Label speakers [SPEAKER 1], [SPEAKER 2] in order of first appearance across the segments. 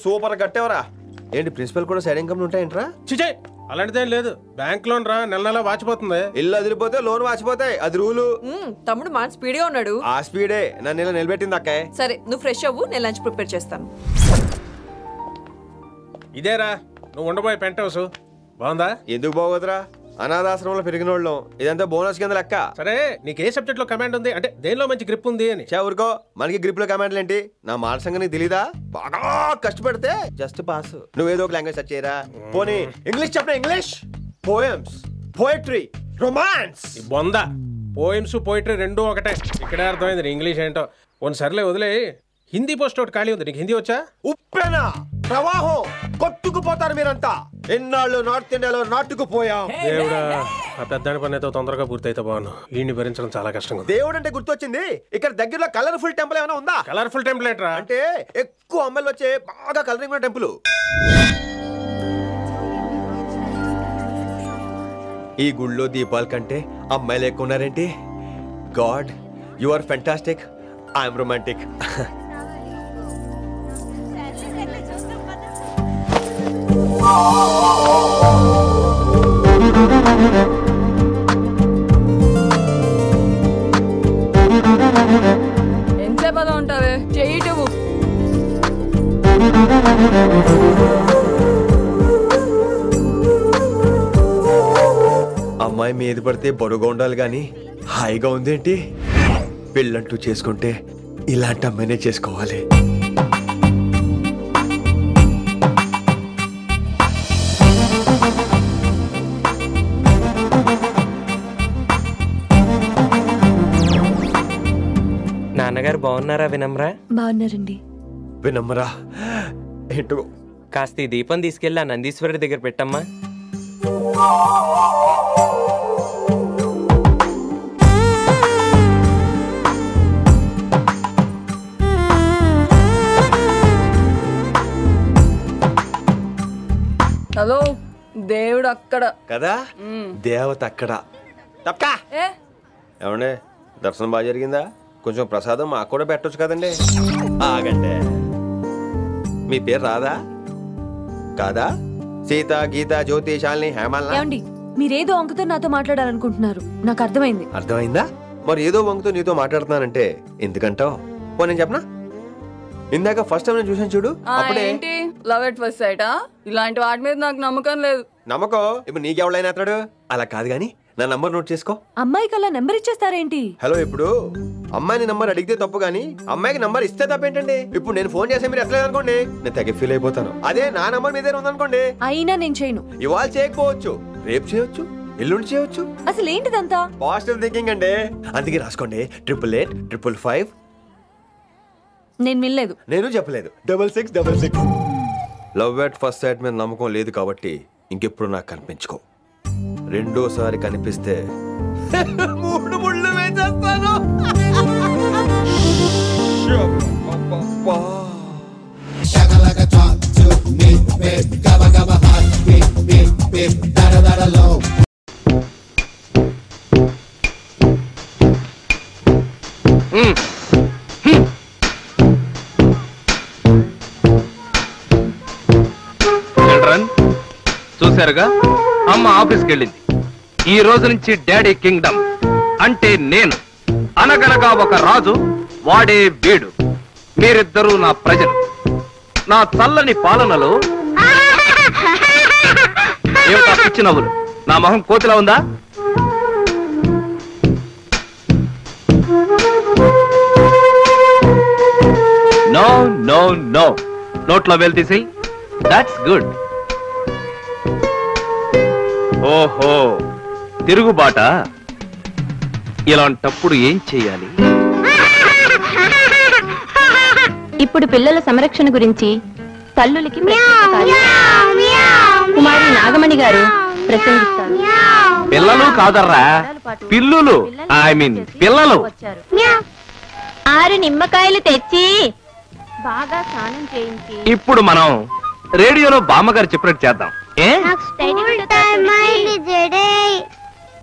[SPEAKER 1] Super కట్టేవరా. ఏంటి principal కూడా side income ఉంటాయంట్రా?
[SPEAKER 2] చిచే అలాంటిదేం లేదు. బ్యాంక్ లోన్ రా, నెల నెల వాచిపోతుంది.
[SPEAKER 1] ఇల్లు అదిరిపోతే లోన్ వాచిపోతాయి, అది రూలు.
[SPEAKER 3] తమ్ముడు మాట స్పీడ్గా ఉన్నాడు.
[SPEAKER 1] ఆ స్పీడే నన్ను ఇలా నిలబెట్టింది అక్కాయ్.
[SPEAKER 3] సరే నువ్వు ఫ్రెష్ అవ్వు, నేను లంచ్ ప్రిపేర్ చేస్తాను.
[SPEAKER 2] ఇదేరా నువ్వు ఉండబోయే పెంట్ హౌస్. బాగుందా?
[SPEAKER 1] ఎందుకు బాగోదురా, అనాథాశ్రమంలో పెరిగిన వాళ్ళం. ఇదంతా బోనస్ కింద లెక్క.
[SPEAKER 2] సరే నీకు ఏ సబ్జెక్ట్ లో కమాండ్ ఉంది, అంటే దేనిలో మంచి గ్రిప్ ఉంది అని.
[SPEAKER 1] ఊరుకో, మనకి గ్రిప్ లో కమాండ్లు ఏంటి? నా మాట సంగతి నీకు తెలీదా? బాగా కష్టపడితే జస్ట్ పాస్. నువ్వేదో ఒక లాంగ్వేజ్ సెర్చ్ చేయరా. పోనీ ఇంగ్లీష్ చెప్పిన ఇంగ్లీష్, పోయమ్స్, పోయట్రీ, రొమాన్స్.
[SPEAKER 2] బొంద పోయిమ్స్ పోయిటరీ రెండూ ఒకటే. ఇక్కడే అర్థమైంది ఇంగ్లీష్ ఏంటో. కొన్ని సర్లే వదిలే. హిందీ పోస్ట్ ఒకటి ఖాళీ ఉంది, నీకు హిందీ వచ్చా?
[SPEAKER 1] ఉప్పెనా ప్రవాహం కొట్టుకుపోతారు మీరంతా. ఎన్నాళ్ళు నార్త్ ఇండియాలో నాటుకుపోయాం.
[SPEAKER 2] దేవుడా, ఆ పెద్దాని పని అయితే తొందరగా పూర్తయితే బాగున్నాను. వీడిని భరించడం చాలా కష్టంగా.
[SPEAKER 1] దేవుడు అంటే గుర్తొచ్చింది, ఇక్కడ దగ్గరలో కలర్ఫుల్ టెంపుల్ ఏమైనా ఉందా?
[SPEAKER 2] కలర్ఫుల్ టెంపుల్ ఏంట్రా?
[SPEAKER 1] అంటే ఎక్కువ అమ్మాయిలు వచ్చే బాగా కలరింగ్ ఉన్న టెంపుల్. ఈ గుళ్ళో దీపాల కంటే అమ్మాయిలు ఎక్కువ ఉన్నారేంటి? God, you are fantastic, I'm romantic.
[SPEAKER 3] ఎంతసేపు అలా ఉంటావే, చెయ్యటవు.
[SPEAKER 1] అమ్మాయి మీద పడితే బరువుగా ఉండాలి గాని హాయిగా ఉందేంటి? పెళ్ళంటూ చేసుకుంటే ఇలాంటి అమ్మాయినే చేసుకోవాలి.
[SPEAKER 4] నాన్నగారు బాగున్నారా వినమ్రా?
[SPEAKER 5] బాగున్నారండి.
[SPEAKER 1] వినమ్రా ఏంటో
[SPEAKER 4] కాస్త ఈ దీపం తీసుకెళ్ళి ఆ నందీశ్వరుడి దగ్గర పెట్టమ్మా.
[SPEAKER 3] హలో, దేవుడు అక్కడ
[SPEAKER 1] కదా, దేవత అక్కడ. తప్పకా ఏమండే, దర్శనం బాగా జరిగిందా? కొంచెం ప్రసాదం మాకు కూడా పెట్టొచ్చు కదండి. ఆగండి, మీ పేరు రాదా? కాదా? సీత, గీత, జ్యోతి, శాలిని, హేమల్.
[SPEAKER 5] ఏమండి, మీరేదో వంకతో నాతో మాట్లాడాలనుకుంటున్నారు, నాకు అర్థమైంది.
[SPEAKER 1] అర్థమైందా? మరి ఏదో వంకతో నీతో మాట్లాడుతున్నానంటే ఎందుకంటావు? పో నేను చెప్పనా? ఇందాక ఫస్ట్ టైం నేను చూసాను చూడు, అప్పుడే
[SPEAKER 3] ఏంటి లవ్ ఎట్ ఫస్ట్ సైటా? ఇలాంటి వాటి మీద నాకు నమ్మకం లేదు.
[SPEAKER 1] నమ్మకం ఇప్పుడు నీకెవడైనా అతడు? అలా కాదు గాని నా నంబర్ నోట్ చేసుకో.
[SPEAKER 5] అమ్మాయికి అలా నెంబర్ ఇచ్చేస్తారేంటి?
[SPEAKER 1] హలో, ఇప్పుడు అమ్మాయిని నంబర్ అడిగితే తప్పు గానీ అమ్మాయికి నంబర్ ఇస్తే తప్పేంటండి? ఇప్పుడు నేను ఫోన్ చేస్తే మీరు ఎట్లేదు అనుకోండి, నేను తెగ ఫీల్ అయిపోతాను. అదే నా నంబర్ మీదే ఉందనుకోండి,
[SPEAKER 5] అయినా నేను చేయను.
[SPEAKER 1] ఇవాళ చేయకపోవచ్చు, రేపు చేయొచ్చు, ఎల్లుండి చేయొచ్చు.
[SPEAKER 5] అసలు ఏంటిదంతా?
[SPEAKER 1] పాజిటివ్ థింకింగ్ అండి. అందుకే రాసుకోండి 888-555.
[SPEAKER 5] నేను వినలేదు.
[SPEAKER 1] నేను చెప్పలేదు 6666. లవ్ ఎట్ ఫస్ట్ సైట్ మీద నమ్మకం లేదు కాబట్టి ఇంకెప్పుడు నాకు కనిపించుకో. రెండోసారి కనిపిస్తే 3 ముళ్ళు వేసేస్తాను.
[SPEAKER 6] చూశారుగా, అమ్మ ఆఫీస్కి వెళ్ళింది. ఈ రోజు నుంచి డాడీ కింగ్డమ్ అంటే నేను. అనగనగా ఒక రాజు, వాడే వీడు. మీరిద్దరూ నా ప్రజలు. నా చల్లని పాలనలో ఏమిటా పిచ్చి నవ్వులు? నా మొహం కోతిలా ఉందా? నో నో నో, నోట్లో వేలు తీసేయ్. That's good. ఓహో, తిరుగుబాట. ఇలాంటప్పుడు ఏం చెయ్యాలి?
[SPEAKER 7] ఇప్పుడు పిల్లల సంరక్షణ గురించి తల్లులకి కుమారి నాగమణి గారు ప్రసంగిస్తారు.
[SPEAKER 6] పిల్లలు కాదర్రా, పిల్లులు. ఐ మీన్ పిల్లలు.
[SPEAKER 7] 6 నిమ్మకాయలు తెచ్చి బాగా స్నానం చేయించి
[SPEAKER 6] ఇప్పుడు మనం రేడియోలో బామ్మగారు చెప్పినట్టు చేద్దాం.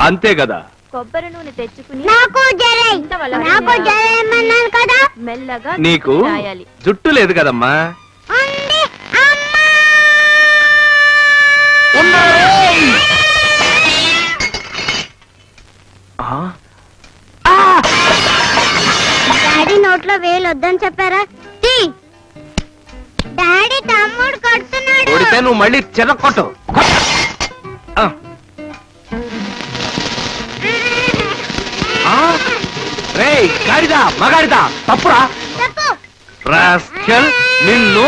[SPEAKER 6] అంతే కదా.
[SPEAKER 7] కొబ్బరి నూనె తెచ్చుకుని
[SPEAKER 6] మెల్లగా నీకు జుట్టు లేదు కదమ్మా.
[SPEAKER 8] డాడీ నోట్లో వేలు వద్దని చెప్పారా? డాడీ తమ్ముడు కొడుతున్నాడు.
[SPEAKER 6] కొడితే నువ్వు మళ్ళీ చెరకొట్టు. రేయ్ గాడిదా మగాడిదా తప్పురా. రాస్కెల్ నిన్ను.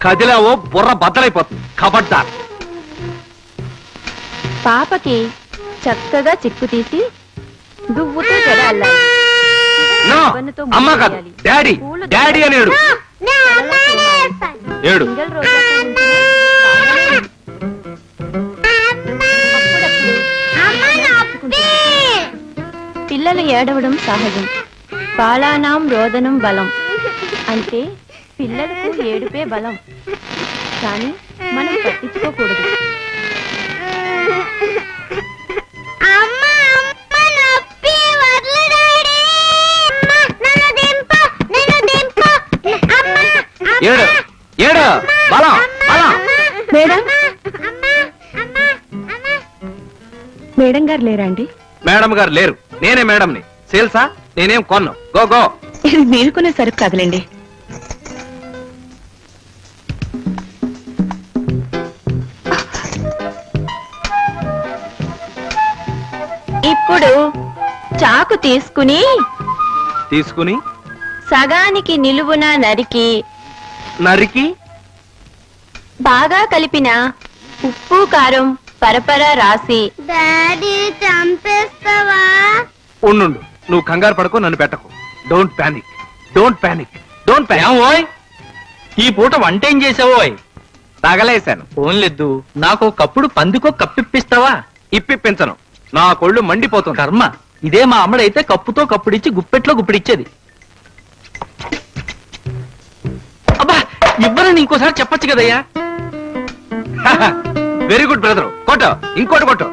[SPEAKER 6] కదిలావో బుర్ర బద్దలైపోతుంది. కబడ్దార్.
[SPEAKER 7] పాపకి చక్కగా చిక్కు తీసి దువ్వుతో జడ అల్లాలి.
[SPEAKER 6] నో అమ్మ కాదు డాడీ. డాడీ అని ఏడు. ఏడు.
[SPEAKER 7] సింగల్ రోజాతో ఉంచిన పిల్లలు ఏడవడం సహజం. బాలానాం రోదనం బలం. అంటే పిల్లలకు ఏడుపే బలం. కానీ మనం పట్టించుకోకూడదు.
[SPEAKER 6] ఏడు ఏడు బలం బలం.
[SPEAKER 7] మేడం మేడం గారు లేరా అండి?
[SPEAKER 6] మేడం గారు లేరు. నేనే మేడంని. సేల్సా? నేనేం కొన్ను. Go go.
[SPEAKER 7] ఇది మీరు కొనే సరుకు కాదులేండి. ఇప్పుడు చాకు తీసుకుని సగానికి నిలువున నరికి బాగా కలిపిన ఉప్పు కారం పరపర రాసి.
[SPEAKER 8] డాడీ చంపేస్తావా?
[SPEAKER 6] ఉండు. నువ్వు కంగారు పడకు. నన్ను పెట్టకు. Don't panic. Don't panic. Don't panic.
[SPEAKER 9] ఓయ్ ఈ పూట వంట ఏం చేసావోయ్?
[SPEAKER 6] తగలేశాను.
[SPEAKER 9] ఫోన్లెద్దు. నాకు ఒకప్పుడు పందికో కప్పిప్పిస్తావా?
[SPEAKER 6] ఇప్పిప్పించను. నా కొళ్ళు మండిపోతుంది.
[SPEAKER 9] కర్మ. ఇదే మా అమ్మడైతే కప్పుతో కప్పుడిచ్చి గుప్పెట్లో గుప్పిడిచ్చేది. అబ్బా ఇవ్వరని ఇంకోసారి చెప్పొచ్చు కదయ్యా.
[SPEAKER 6] Very good brother. కొట్టు. ఇంకోటి కొట్టు.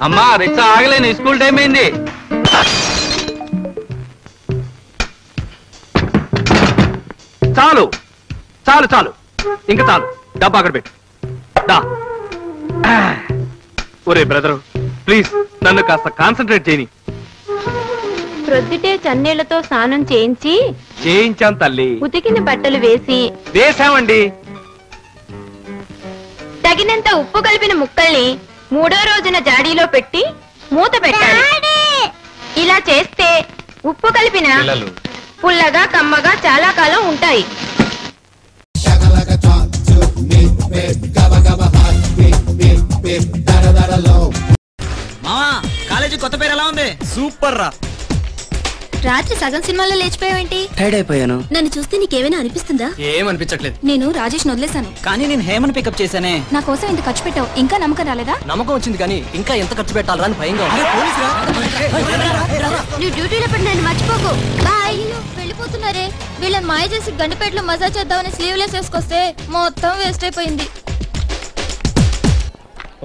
[SPEAKER 9] అమ్మా రిచ్చ ఆగలేను. స్కూల్ టైం అయింది.
[SPEAKER 6] చాలు చాలు చాలు. ఇంకా చాలు. డబ్బా అక్కడ పెట్టు. దా. ఒరే బ్రదరు ప్లీజ్ నన్ను కాస్త కాన్సన్ట్రేట్ చేయని.
[SPEAKER 7] ప్రొద్దుటే చన్నీళ్లతో స్నానం
[SPEAKER 6] చేయించాం తల్లి.
[SPEAKER 7] ఉతికిన బట్టలు
[SPEAKER 6] వేసామండి.
[SPEAKER 7] తగినంత ఉప్పు కలిపిన ముక్కల్ని 3వ రోజున జాడీలో పెట్టి మూత పెట్టాలి. ఇలా చేస్తే ఉప్పు కలిపిన పుల్లగా కమ్మగా చాలా కాలం ఉంటాయి.
[SPEAKER 10] మామా కాలేజీ కొత్త పేరు ఎలా ఉంది?
[SPEAKER 11] సూపర్ రా.
[SPEAKER 12] రాత్రి సగం సినిమాలో లేచిపోయావేంటి?
[SPEAKER 11] టైర్డ్ అయిపోయాను.
[SPEAKER 12] నన్ను చూస్తే నీకేమైనా అనిపిస్తుందా?
[SPEAKER 11] ఏమనిపించట్లేదు.
[SPEAKER 12] నేను రాజేష్ వదిలేశాను.
[SPEAKER 10] కానీ నేను హేమన్ పికప్ చేశానే.
[SPEAKER 12] నా కోసం ఇంత ఖర్చు పెట్టావు, ఇంకా నమ్మకం రాలేదా?
[SPEAKER 11] నమ్మకం వచ్చింది కానీ ఇంకా ఎంత ఖర్చు పెట్టాలరా అని భయంగా.
[SPEAKER 12] నువ్వు డ్యూటీలో పడి నన్ను మర్చిపోకు. బాయ్. వెళ్ళిపోతున్నారే. వీళ్ళని మాయ చేసి గండిపేటలో మజా చేద్దామని స్లీవ్లెస్ వేసుకొస్తే మొత్తం వేస్ట్ అయిపోయింది.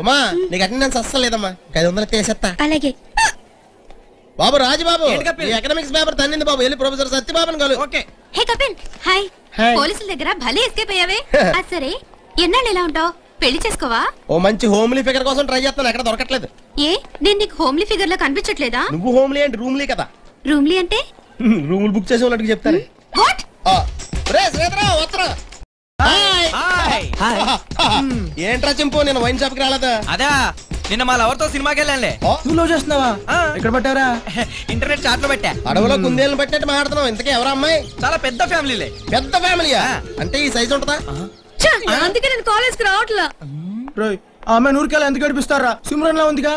[SPEAKER 13] ఉమా నీకు అటెండెన్స్ అస్సలు లేదమ్మా. 500 తీసేస్తా.
[SPEAKER 12] అలాగే
[SPEAKER 13] బాబు రాజుబాబు ఎకనామిక్స్ పేపర్ తన్నింది బాబు. వెళ్ళి ప్రొఫెసర్ సత్యబాబుని కలు.
[SPEAKER 12] హే కపిల్ హాయ్. పోలీసుల దగ్గర భలే ఎస్కేప్ అయ్యావే. సరే ఎన్నాళ్ళు ఎలా ఉంటావు? పెళ్లి చేసుకోవా?
[SPEAKER 13] ఓ మంచి హోమ్లీ ఫిగర్ కోసం ట్రై చేస్తాను. ఎక్కడ దొరకట్లేదు.
[SPEAKER 12] ఏ నేను నీకు హోమ్లీ ఫిగర్ లా కనిపించట్లేదా?
[SPEAKER 13] నువ్వు హోమ్లీ అంటే రూమ్లీ కదా.
[SPEAKER 12] రూమ్లీ అంటే
[SPEAKER 13] రూములు బుక్ చేసే వాళ్ళకి చెప్తాను. ఏంట్రా చింపు నేను వైన్ షాప్ కి రాలేదా?
[SPEAKER 10] అదా నిన్న మా లవర్తో సినిమాకి వెళ్ళానులే.
[SPEAKER 13] నువ్వు చూస్తున్నావా? ఎక్కడ పట్టారా?
[SPEAKER 10] ఇంటర్నెట్ చాట్ లో పెట్టా.
[SPEAKER 13] అడవులో కుందేళ్ళని పట్టినట్టు మాట్లాడుతున్నావు. ఇంతకీ ఎవరా అమ్మాయి?
[SPEAKER 10] చాలా పెద్ద ఫ్యామిలీలే.
[SPEAKER 13] పెద్ద ఫ్యామిలీయా? అంటే ఈ సైజ్ ఉంటదా?
[SPEAKER 12] అందుకే నేను కాలేజ్ కి రావట్లా.
[SPEAKER 13] ఆమె నూరికెళ్ళి ఎందుకు గడిపిస్తారా? సిమ్రన్ లా ఉందిగా.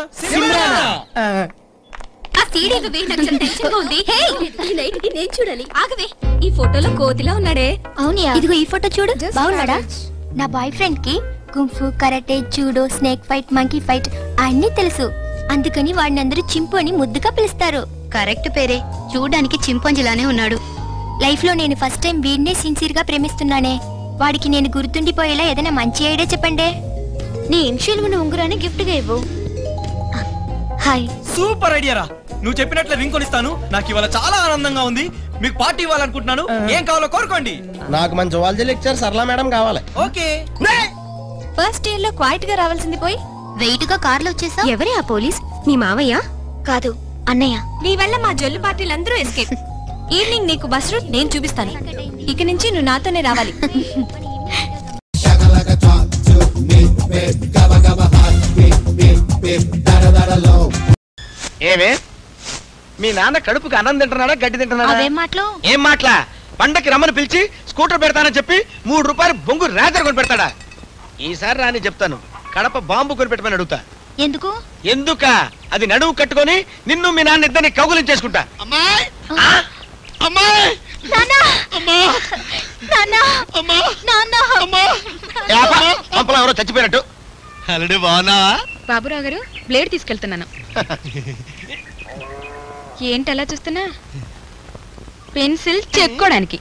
[SPEAKER 12] ఆ సీడీ నాకు టెన్షన్ గా ఉంది. హే ఈ నైట్ కి నేను చూడాలి. ఆగవే. ఈ ఫోటోలో కోతిలా ఉన్నాడే. అవునియా? ఇదిగో ఈ ఫోటో చూడు. బాగున్నాడా? నా బాయ్ ఫ్రెండ్ కి kung fu karate judo snake fight monkey fight అన్ని తెలుసు. అందుకని వాడిని అందరూ చింపు అని ముద్దుగా పిలుస్తారు. కరెక్ట్ పేరే. చూడడానికి చింపంజిలానే ఉన్నాడు. లైఫ్ లో నేను ఫస్ట్ టైం వీడినే సిన్సియర్ గా ప్రేమిస్తున్నానే. వాడికి నేను గుర్తుండిపోయేలా ఏదైనా మంచి ఐడియా చెప్పండి. నీ ఇన్షియల్ ఉన్న ఉంగరాన్ని గిఫ్ట్ గా ఇవ్వు. హాయ్.
[SPEAKER 10] సూపర్ ఐడియా రా. నువ్వు చెప్పినట్లే రింగ్ కొనిస్తాను. నాకు ఇవాళ చాలా ఆనందంగా ఉంది. మీకు పార్టీ ఇవ్వాలనుకుంటున్నాను. ఏం కావాలో కోరుకోండి.
[SPEAKER 13] నాకు మంచి జువాలజీ లెక్చర్ సరళ మేడం కావాలి.
[SPEAKER 10] ఓకే.
[SPEAKER 12] ఫస్ట్ ఇయర్ లో క్వైట్ గా రావాల్సింది పోయి వెయిట్ గా కార్లో వచ్చేసా. ఎవరే ఆ పోలీస్? మీ మావయ్య? కాదు, అన్నయ్య. నీ వల్ల మా జొల్లు పార్టీలందరూ ఎస్కేప్. ఈవినింగ్ నీకు బస్ రూట్ నేను చూపిస్తాను. ఇక నుంచి నువ్వు నాతోనే రావాలి.
[SPEAKER 14] ఏమే మీ నాన్న కడుపుకి అన్నం తింటున్నాడా గడ్డి తింటున్నాడా?
[SPEAKER 12] అవేం మాటలు?
[SPEAKER 14] ఏం మాటలా? పండకి రమ్మని పిలిచి స్కూటర్ పెడతానని చెప్పి 3 రూపాయలు బొంగు రేజర్ కొని పెడతాడా? ఈసారి రాని చెప్తాను, కడప బాంబు కొని పెట్టమని అడుగుతా.
[SPEAKER 12] ఎందుకు?
[SPEAKER 14] ఎందుక? అది నడువు కట్టుకొని నిన్ను మీ నాన్న ఇద్దరిని కౌగులించేసుకుంటా.
[SPEAKER 13] అమ్మాయి అమ్మాయి
[SPEAKER 14] పంపలో ఎవరో చచ్చిపోయినట్టు.
[SPEAKER 13] అల్లుడు బాగున్నావా?
[SPEAKER 7] బాబురావు గారు, బ్లేడ్ తీసుకెళ్తున్నాను. ఏంటి అలా చూస్తున్నా? పెన్సిల్ చెక్కోడానికి.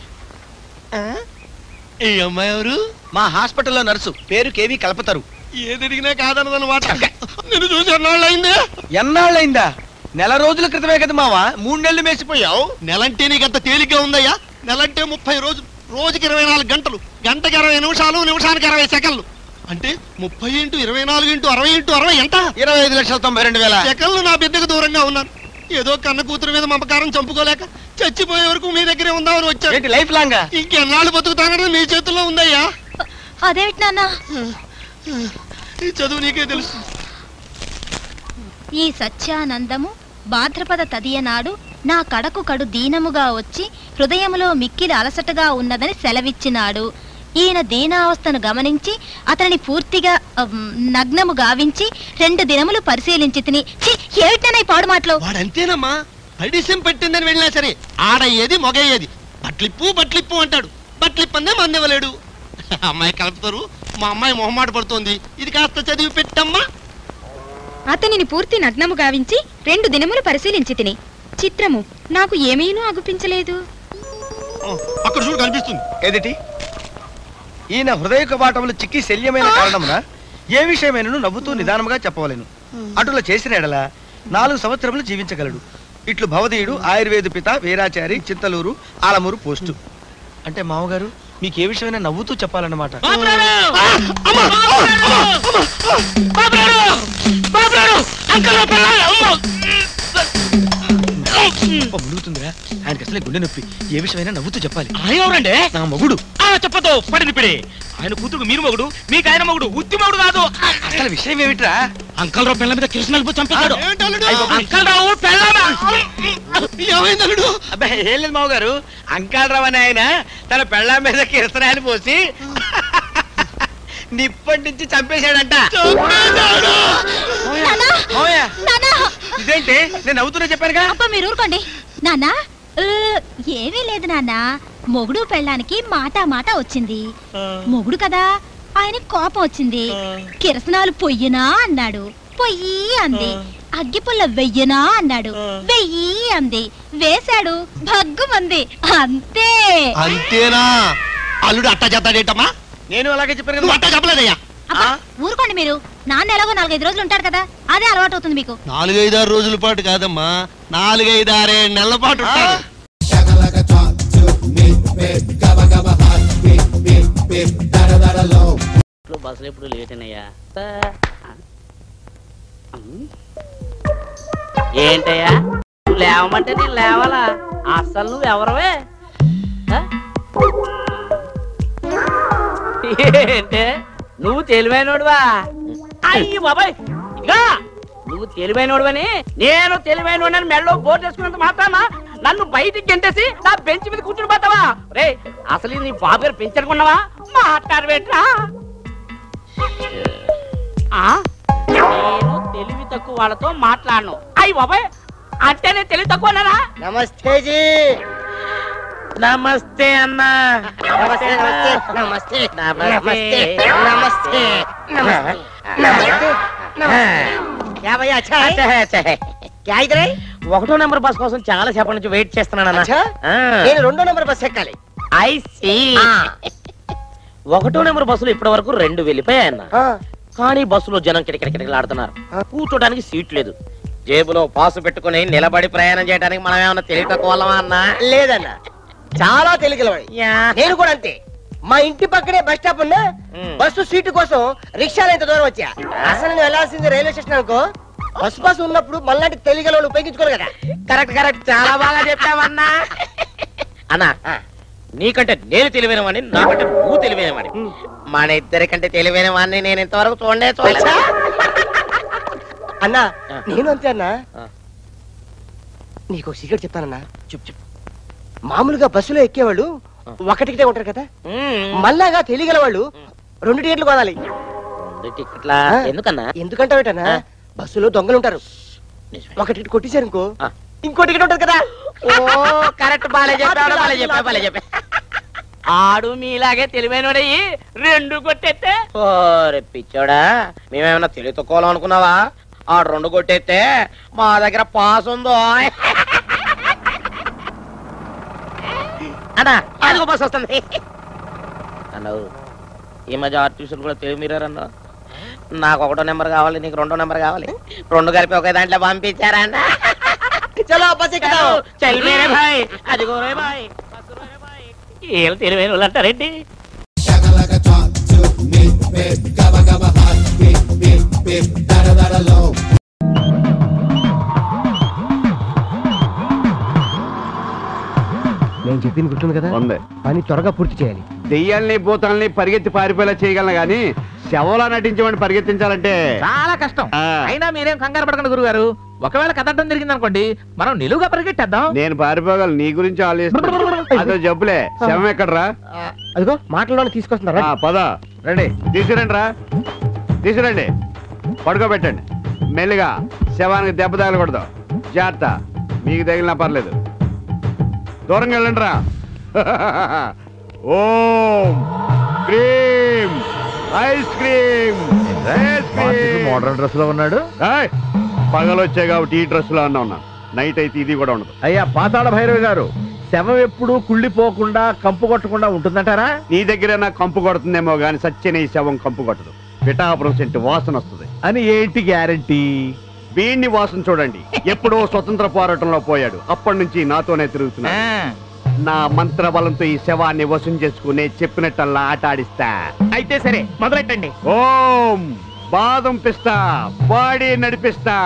[SPEAKER 13] ఈ అమ్మాయి ఎవరు?
[SPEAKER 14] మా హాస్పిటల్లో నర్సు, పేరు కేవి కల్పతరు.
[SPEAKER 13] ఏదడిగినా కాదన్నమాట. నేను చూసి ఎన్నాళ్ళైంది?
[SPEAKER 14] ఎన్నాళ్ళైందా? నెల రోజుల క్రితమే కదా మావా, 3 నెలలు మేసిపోయావు.
[SPEAKER 13] నెలంటే నీకంత తేలిగ్గా ఉందయ్యా? నెలంటే 30 రోజులు, రోజుకి 24 గంటలు, గంటకి 20 నిమిషాలు, నిమిషానికి 20 సెకండ్లు. అంటే 30 × 24 × 60 × 60 ఎంత?
[SPEAKER 14] 25,92,000
[SPEAKER 13] సెకండ్లు. నా బిడ్డకు దూరంగా ఉన్నాను. ఏదో కన్న కూతురు మీద మమకారం చంపుకోలేక చచ్చిపోయే వరకు మీ దగ్గరే ఉందామని వచ్చాను.
[SPEAKER 14] లైఫ్ లాంగ్
[SPEAKER 13] ఇంకెన్నాళ్ళు బతుకుతానని మీ చేతుల్లో ఉందయ్యా.
[SPEAKER 12] అదేమిటి నాన్న?
[SPEAKER 13] ఈ చదువు నీకే తెలుసు.
[SPEAKER 12] ఈ సత్యానందము భాద్రపద తదియనాడు నా కడకు కడు దీనముగా వచ్చి హృదయములో మిక్కిలి అలసటగా ఉన్నదని సెలవిచ్చినాడు. ఈయన దీనావస్థను గమనించి అతనిని పూర్తిగా నగ్నము గావించి 2 దినములు పరిశీలించి తిని. ఏమిటనే పాడు మాటలు?
[SPEAKER 13] వాడంతేనమ్మా, పడిసం పెట్టిందని వెళ్ళినా సరే ఆడయ్యేది మొగయ్యేది. బట్లిప్పు అంటాడు. బట్లిప్పందే మందివ్వలేడు. అమ్మాయి కలుపుతారు. మా అమ్మాయి మొహమాట పడుతోంది. ఇది కాస్త చదివి పెట్టమ్మా.
[SPEAKER 7] అతనిని పూర్తి నగ్నము గావించి 2 దినములు పరిశీలించి తిని. చిత్రము, నాకు ఏమీనూ అగుపించలేదు.
[SPEAKER 13] అక్కడ చూడు కనిపిస్తుంది.
[SPEAKER 14] ఏదిటి? ఈయన హృదయ కవాటములు చిక్కి శల్యమైన కారణమున ఏ విషయమైనను నవ్వుతూ నిదానముగా చెప్పవలెను. అటుల చేసిన ఎడల 4 సంవత్సరములు జీవించగలడు. ఇట్లు భవదీయుడు ఆయుర్వేద పిత వీరాచారి చింతలూరు ఆలమూరు పోస్టు. అంటే మామగారు మీకు ఏ విషయమైనా నవ్వుతూ చెప్పాలన్నమాట. ముడుగుతుందిరా ఆయనకి అసలే గుండె నొప్పి. ఏ విషయమైనా నవ్వుతూ చెప్పాలి.
[SPEAKER 9] ఎవరండి?
[SPEAKER 14] నా మొగుడు.
[SPEAKER 9] చెప్పతో పడినిపిడి. ఆయన కూతురు మీరు మొగుడు, మీకు ఆయన మొగుడు, ఉత్తి మొగుడు కాదు.
[SPEAKER 14] అసలు విషయం ఏమిట్రా?
[SPEAKER 9] అంకల్ రావు పిల్లల మీద కృష్ణల్పు చంపేశాడు. అంకల్ రావు
[SPEAKER 14] అబ్బాయి ఏం లేదు మామగారు, అంకల్ రావు అని ఆయన తన పెళ్ళ మీద కిరసనాయలు పోసి నిప్పంటించి చంపేశాడంట. ఇదేంటి నేను నవ్వుతున్నా చెప్పానుగా.
[SPEAKER 12] మీరు ఊరుకోండి నాన్నా. ఏమీ లేదు నాన్న. మొగుడు పెళ్ళానికి మాట వచ్చింది. మొగుడు కదా, ఆయన కోపం వచ్చింది. కిరసనాలు పొయ్యినా అన్నాడు, పొయ్యి అంది. అగ్గిపుల్ల వెయ్యనా అన్నాడు, వెయ్యి అంది. వేశాడు, భగ్గుమంది. అంతే.
[SPEAKER 13] అంతేనా? అల్లుడు అట్టా చేస్తాడేటమ్మా?
[SPEAKER 14] నేను అలాగే చెప్పాను.
[SPEAKER 13] అట్టా చెప్పలేదయ్యా.
[SPEAKER 12] ఊరుకోండి మీరు. నాన్న ఎలాగో 4-5 రోజులు ఉంటాడు కదా, అదే అలవాటు అవుతుంది మీకు.
[SPEAKER 13] 4-5-6 రోజుల పాటు కాదమ్మా, 4-5-6 నెలల పాటు ఉంటాడు.
[SPEAKER 15] బస్సులు ఎప్పుడు లేట్ అయినాయా? ఏంటయ్యా నువ్వు లేవమంటే నేను లేవాలా? అసలు నువ్వు ఎవరవే? ఏంటే నువ్వు తెలివైనోడువా? అయ్యి బాబాయ్, ఇదిగా నువ్వు తెలివైనోడువని నేను తెలివైనోడని మెడలో బోర్డు వేసుకున్నంత మాత్రాన నన్ను బయటికి గెంటేసి నా బెంచ్ మీద కూర్చుని పోతావా? రే అసలు నీ బాబు గారు పెంచనుకున్నావా? మాట్లాడబెట్రా. నేను తెలివి తక్కువ వాళ్ళతో మాట్లాడను. అయ్యి బాబాయ్, అంటే నేను తెలివి తక్కువనా?
[SPEAKER 16] నమస్తే జీ.
[SPEAKER 15] నమస్తే అన్నా.
[SPEAKER 16] నమస్తే నమస్తే నమస్తే నమస్తే నమస్తే నమస్తే क्या भैया अच्छा है? अच्छा है क्या इधर है?
[SPEAKER 15] 1వ నెంబర్ బస్ కోసం చాలా సేపటి నుంచి వెయిట్ చేస్తున్నాను.
[SPEAKER 16] నేను 2వ నెంబర్ బస్ ఎక్కాలి.
[SPEAKER 15] I see. 1వ నెంబర్ బస్సులో ఇప్పటి వరకు 2 వెళ్ళిపోయాయన్న. కానీ బస్సులో జనం కిటకిటకిటలాడుతున్నారు. కూర్చోడానికి సీట్ లేదు.
[SPEAKER 16] జేబులో పాసు పెట్టుకుని నిలబడి ప్రయాణం చేయడానికి మనం ఏమన్నా తెలివి తక్కువ వాళ్ళమా అన్నా?
[SPEAKER 17] లేదన్నా, చాలా తెలియగలవాడు. నేను కూడా అంతే. మా ఇంటి పక్కనే బస్ స్టాప్ ఉన్నా బస్సు సీటు కోసం రిక్షాలో ఇంత దూరం వచ్చా. అసలు నేను వెళ్ళాల్సింది రైల్వే స్టేషన్ అనుకో. బస్ పాస్ ఉన్నప్పుడు మళ్ళీ తెలియగలవాళ్ళు ఉపయోగించుకోరు కదా.
[SPEAKER 16] కరెక్ట్ కరెక్ట్, చాలా బాగా చెప్పావన్నా. అన్నా, నీకంటే నేను తెలివైన వాడిని, నాకంటే నువ్వు తెలివైన వాడి. మన ఇద్దరికంటే తెలివైన వాడిని నేను ఇంతవరకు చూడలేదు.
[SPEAKER 17] అన్నా నేను అంతే అన్నా. నీకు సీక్రెట్ చెప్తానన్నా. చెప్పు. మామూలుగా బస్సులో ఎక్కేవాళ్ళు ఒక టికెటే ఉంటారు కదా, మళ్ళాగా తెలియగల వాళ్ళు 2 టికెట్లు కొనాలి.
[SPEAKER 16] ఎందుకన్నా?
[SPEAKER 17] ఎందుకంటావేటన్నా, బస్సులో దొంగలు ఉంటారు. ఒక టికెట్ కొట్టేశారు ఇంకో ఇంకో టికెట్ ఉంటది కదా.
[SPEAKER 16] ఓ కరెక్ట్, బాలే చెప్పా. ఆడు మీలాగే తెలివైనడయ్యి 2 కొట్టేస్తే. ఓరే పిచ్చోడా, మేమేమన్నా తెలివి తక్కువ అనుకున్నావా? ఆడు 2 కొట్టేస్తే మా దగ్గర పాస్ ఉందో అన్నా. అదిగో బస్ వస్తుంది అన్నావు. ఈ మధ్య ఆర్టిఫిషియల్ కూడా తెలివి మీరారన్నా. నాకు 1వ నెంబర్ కావాలి, నీకు 2వ నెంబర్ కావాలి. 2 కలిపి ఒకే దాంట్లో పంపించారా అన్న? చలో బస్ ఎక్కుతావు. చల్ మేరే భాయ్, అదిగో రే భాయ్. ఏం తెలివైన వాళ్ళు అంటారేంటి?
[SPEAKER 17] నేను చెప్పింది గుర్తుంది కదా, పని త్వరగా పూర్తి చేయాలి.
[SPEAKER 18] దెయ్యాల్ని భూతాల్ని పరిగెత్తి పారిపోయేలా చేయగలను గానీ శవంలా నటించమని పరిగెత్తించాలంటే
[SPEAKER 9] చాలా కష్టం. అయినా మీరేం కంగారు పడకండి గురుగారు. ఒకవేళ కదటం జరిగింది అనుకోండి, మనం నిలువుగా పరిగెట్టేద్దాం.
[SPEAKER 18] నేను పారిపోగలను, నీ గురించి ఆలోచిస్తాను. అదో జబ్బులే. శవం ఎక్కడరా?
[SPEAKER 17] అదిగో మాటల్లోనే తీసుకొస్తున్నారా?
[SPEAKER 18] పద రండి, తీసుకురండి. పడుకోబెట్టండి. మెల్లిగా, శవానికి దెబ్బ తగలకూడదు. జాగ్రత్త, మీకు తగిలినా పర్లేదు. దూరంగా వెళ్ళండి రా. Om cream ice cream.
[SPEAKER 19] Modern dress లో ఉన్నాడు.
[SPEAKER 18] పగలొచ్చాయి కాబట్టి ఈ డ్రెస్ లో ఉన్నా. నైట్ అయితే ఇది కూడా ఉండదు.
[SPEAKER 19] అయ్యా పాతాళ భైరవి గారు, శవం ఎప్పుడు కుళ్ళిపోకుండా కంపు కొట్టకుండా ఉంటుందంటారా?
[SPEAKER 18] నీ దగ్గర నా కంపు కొడుతుందేమో గాని సత్యనే ఈ శవం కంపు కొట్టదు. పిఠాపురం సెంటు వాసన వస్తుంది.
[SPEAKER 19] అని ఏంటి గ్యారంటీ?
[SPEAKER 18] వీణ్ణి వాసన చూడండి. ఎప్పుడో స్వతంత్ర పోరాటంలో పోయాడు, అప్పటి నుంచి నాతోనే తిరుగుతున్నాడు. నా మంత్ర బలంతో ఈ శవాన్ని వశం చేసుకునే చెప్పినట్టల్లా ఆట ఆడిస్తా.
[SPEAKER 9] అయితే సరే, మొదలెట్టండి.
[SPEAKER 18] ఓం బాదం పిస్తా, బాడీ నడిపిస్తా.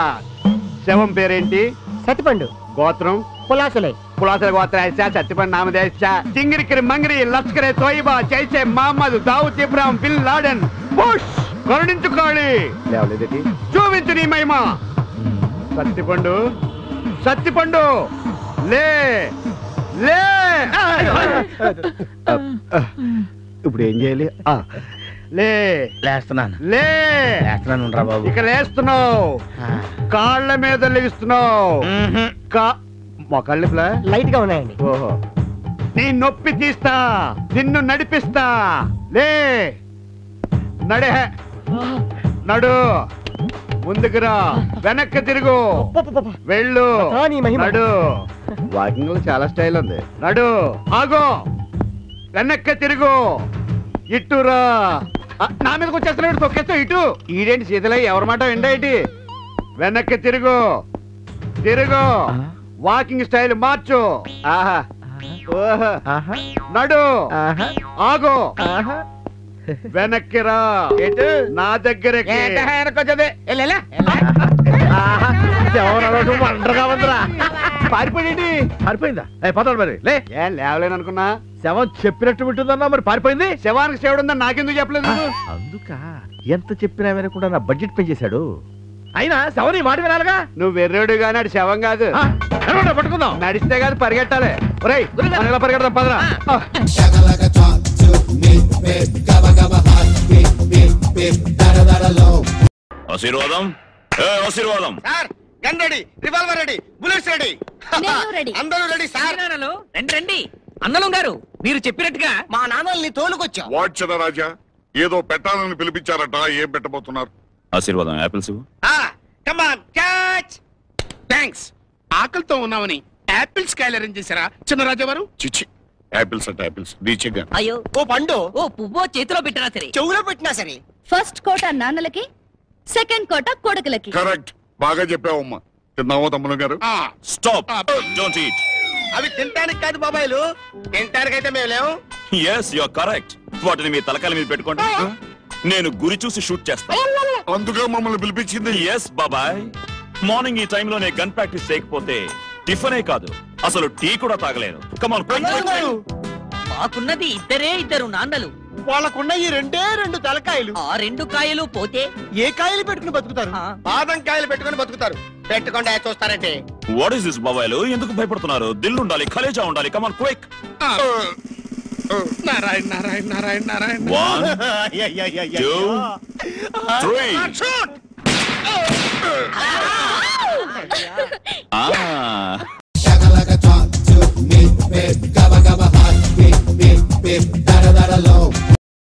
[SPEAKER 18] శవం పేరేంటి?
[SPEAKER 17] సత్తిపండు.
[SPEAKER 18] గోత్రం?
[SPEAKER 17] పులాసలే.
[SPEAKER 18] పులాసల గోత్ర సత్తిపండు నామదేశ. చింగిరికిరి మంగిరి Lashkar-e Taiba Jaish-e Mohammed Dawood Ibrahim bin Laden Bush. కరుణించుకోవాలి. చూపించు నీ మహిమ. సత్తిపండు లే. ఇప్పుడు ఏం చేయాలి?
[SPEAKER 19] లేస్తున్నాను రా బాబు.
[SPEAKER 18] ఇక లేస్తున్నావు, కాళ్ళ మీద లెగిస్తున్నావు. మొక్కళ్ళు
[SPEAKER 17] లైట్ గా ఉన్నాయండి.
[SPEAKER 18] ఓహో, నీ నొప్పి తీస్తా, నిన్ను నడిపిస్తా. లే, నడు, ముందుకురా, వెనక్కి తిరుగు, వెళ్ళు, నడు. వాకింగ్ లో చాలా స్టైల్ ఉంది. నడు, ఆగో, వెనక్కి తిరుగు, ఇట్టురా. నా మీదకి వచ్చేస్తున్నాడు, తొక్కేస్తా ఇటు. ఈడేంటి శీతలై ఎవరి మాట విండేటి? వెనక్కి తిరుగు, వాకింగ్ స్టైల్ మార్చు. ఆహా, నడు, ఆగో, వెనక్కి రా, నా దగ్గరకి.
[SPEAKER 19] పారిపోయిందా? పదవాడు మరి లే.
[SPEAKER 18] లేవలేను అనుకున్నా.
[SPEAKER 19] శవం చెప్పినట్టు వింటుందన్నా, మరి పారిపోయింది.
[SPEAKER 18] శవానికి శివుడు ఉందని నాకెందుకు చెప్పలేదు?
[SPEAKER 19] అందుక ఎంత చెప్పినా వినకుండా నా బడ్జెట్ పెంచేశాడు. అయినా శవం మాట వినాలిగా.
[SPEAKER 18] నువ్వు వెర్రేడు గాని అది శవం కాదు.
[SPEAKER 19] పట్టుకుందాం.
[SPEAKER 18] నడిస్తే కాదు, పరిగెట్టాలి. ఒరేయ్, ఎలా పరిగెడదాం, పదరా.
[SPEAKER 20] ఆశీర్వాదం, ఆశీర్వాదం.
[SPEAKER 13] Sir, gun ready, revolver ready, bullets ready. అందరూ రెడీ సార్.
[SPEAKER 15] రండి అన్నలం గారు, మీరు చెప్పినట్టుగా
[SPEAKER 13] మా నాన్నల్ని తోలుకొచ్చా.
[SPEAKER 20] వాట్ రాజా, ఏదో పెట్టాలని పిలిపించారట. ఏం పెట్టబోతున్నారు? ఆశీర్వాదం, apples.
[SPEAKER 13] Come on, catch. Thanks. ఆకలితో ఉన్నామని యాపిల్స్ కాయలు అరేంజ్ చేశారా చిన్న రాజావారు?
[SPEAKER 20] చిచ్చి, యాపిల్స్ అంటే యాపిల్స్. రీచెక్.
[SPEAKER 15] అయ్యో,
[SPEAKER 13] ఓ పండు,
[SPEAKER 15] ఓ పువ్వో చేతిలో పెట్టినా సరే,
[SPEAKER 13] చెవులో పెట్టినా సరే.
[SPEAKER 12] ఫస్ట్ కోట నాన్నలకి, సెకండ్ కోట కొడుకులకి.
[SPEAKER 20] కరెక్ట్, బాగా చెప్పావమ్మా. తిన్నావా తమ్ముడు గారు?
[SPEAKER 21] Stop, don't eat.
[SPEAKER 17] అవి తింటానికి కాదు బాబాయ్లు, తింటానికైతే మేము లేవు.
[SPEAKER 21] Yes you are correct. వాటిని మీ తలకాయల మీద పెట్టుకోండి. నేను గురి చూసి షూట్ చేస్తాను.
[SPEAKER 20] అందుకే మమ్మల్ని పిలిపించింది.
[SPEAKER 21] ఎస్ బాబాయ్, మార్నింగ్ ఈ టైంలో నేను గన్ ప్రాక్టీస్ చేయకపోతే టిఫనే కాదు అసలు టీ కూడా తాగలేను. Come on quick.
[SPEAKER 15] మాకున్నది ఇద్దరు నాన్నలు.
[SPEAKER 17] వాళ్ళకున్న ఈ రెండు తలకాయలు.
[SPEAKER 15] ఆ 2 కాయలు పోతే
[SPEAKER 17] ఏ కాయలు పెట్టుకుని బతుకుతారు? బాదం కాయలు పెట్టుకుని బతుకుతారు. పెట్టుకోండి చూస్తారంటే.
[SPEAKER 21] వాట్ ఇస్ దిస్ బాబాయ్లు? ఎందుకు భయపడుతున్నారు? దిల్ ఉండాలి, కలేజా ఉండాలి. Come on quick.
[SPEAKER 2] Narayana Narayana Narayana Narayana.
[SPEAKER 21] 1 2 3.